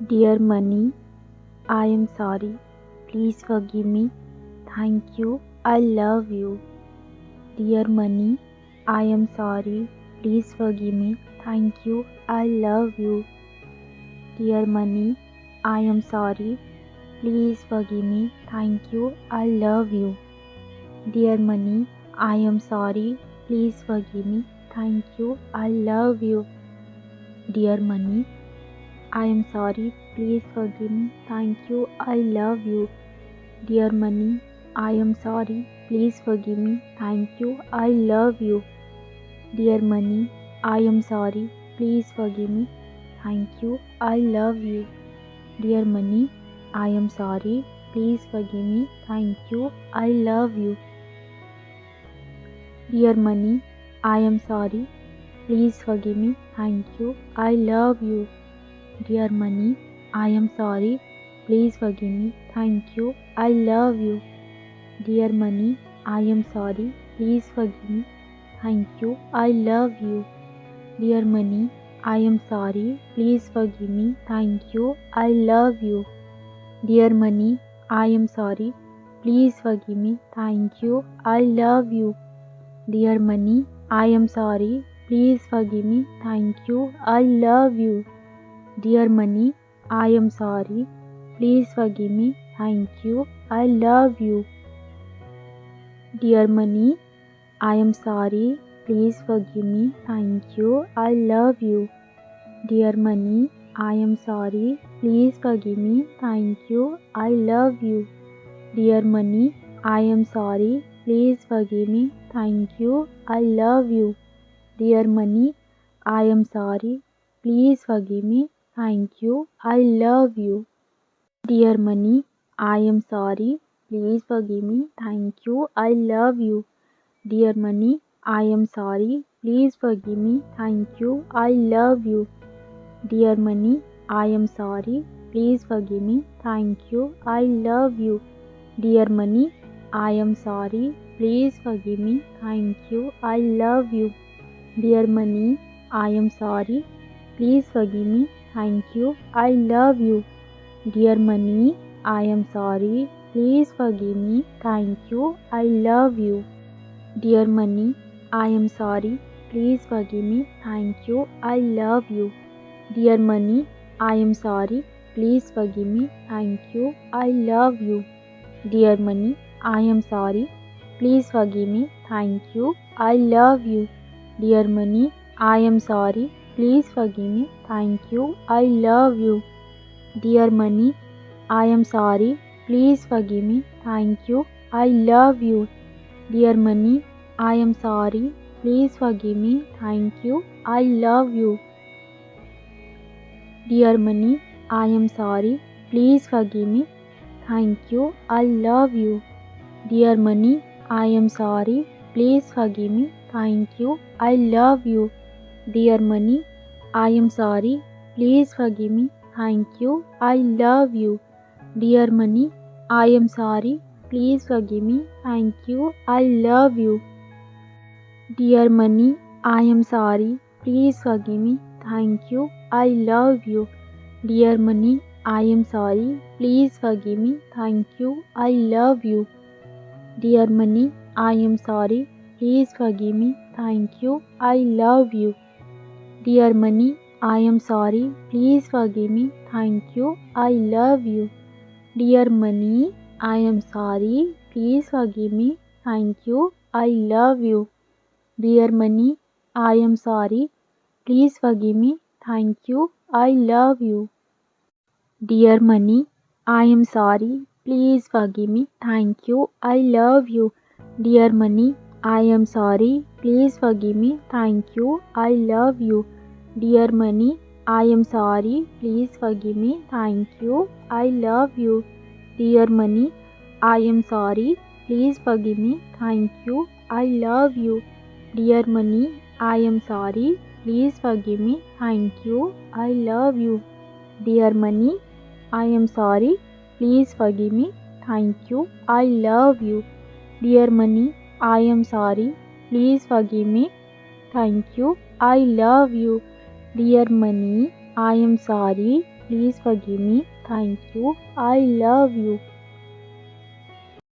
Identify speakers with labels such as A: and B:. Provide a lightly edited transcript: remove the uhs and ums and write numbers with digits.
A: Dear money, I am sorry. Please forgive me. Thank you. I love you. Dear money, I am sorry. Please forgive me. Thank you. I love you. Dear money, I am sorry. Please forgive me. Thank you. I love you. Dear money, I am sorry. Please forgive me. Thank you. I love you. Dear money, I am sorry. Please forgive me. Thank you. I love you. Dear money, I am sorry. Please forgive me. Thank you. I love you. Dear money, I am sorry. Please forgive me. Thank you. I love you. Dear money, I am sorry. Please forgive me. Thank you. I love you. Dear money, I am sorry. Please forgive me. Thank you. I love you. Dear money, I am sorry. Please forgive me. Thank you. I love you. Dear money, I am sorry. Please forgive me. Thank you. I love you. Dear money, I am sorry. Please forgive me. Thank you. I love you. Dear money, I am sorry. Please forgive me. Thank you. I love you. Dear money, I am sorry. Please forgive me. Thank you. I love you. Dear money, I am sorry. Please forgive me. Thank you. I love you. Dear money, I am sorry. Please forgive me. Thank you. I love you. Dear money, I am sorry. Please forgive me. Thank you. I love you. Dear money, I am sorry. Please forgive me. Thank you. I love you. Dear money, I am sorry. Please forgive me. Thank you. I love you. Dear money, I am sorry. Please forgive me. Thank you. I love you. Dear money, I am sorry. Please forgive me. Thank you. I love you. Dear money, I am sorry. Please forgive me. Thank you. I love you. Dear money, I am sorry. Please forgive me. Thank you. I love you. Dear money, I am sorry. Please forgive me. Thank you. I love you. Dear money, I am sorry. Please forgive me. Thank you. I love you. Dear money, I am sorry. Please forgive me. Thank you. I love you. Dear money, I am sorry. Please forgive me. Thank you. I love you. Dear money, I am sorry. Please forgive me. Thank you. I love you. Dear money, I am sorry. Please forgive me. Thank you. I love you. Dear money, I am sorry. Please forgive me. Thank you. I love you. Dear money, I am sorry. Please forgive me. Thank you. I love you. Dear money, I am sorry. Please forgive me. Thank you. I love you. Dear money, I am sorry. Please forgive me. Thank you. I love you. Dear money, I am sorry. Please forgive me. Thank you. I love you. Dear money, I am sorry. Please forgive me. Thank you. I love you. Dear money, I am sorry. Please forgive me. Thank you. I love you. Dear money, I am sorry. Please forgive me. Thank you. I love you. Dear money, I am sorry. Please forgive me. Thank you. I love you. Dear money, I am sorry. Please forgive me. Thank you. I love you. Dear money, I am sorry. Please forgive me. Thank you. I love you. Dear money, I am sorry. Please forgive me. Thank you. I love you. Dear money, I am sorry. Please forgive me. Thank you. I love you. Dear money, I am sorry. Please forgive me. Thank you. I love you. Dear money, I am sorry. Please forgive me. Thank you. I love you. Dear money, I am sorry. Please forgive me. Thank you. I love you. Dear money, I am sorry. Please forgive me. Thank you. I love you. Dear money, I am sorry. Please forgive me. Thank you. I love you. Dear money, I am sorry. Please forgive me. Thank you. I love you. Dear money, I am sorry. Please forgive me. Thank you. I love you.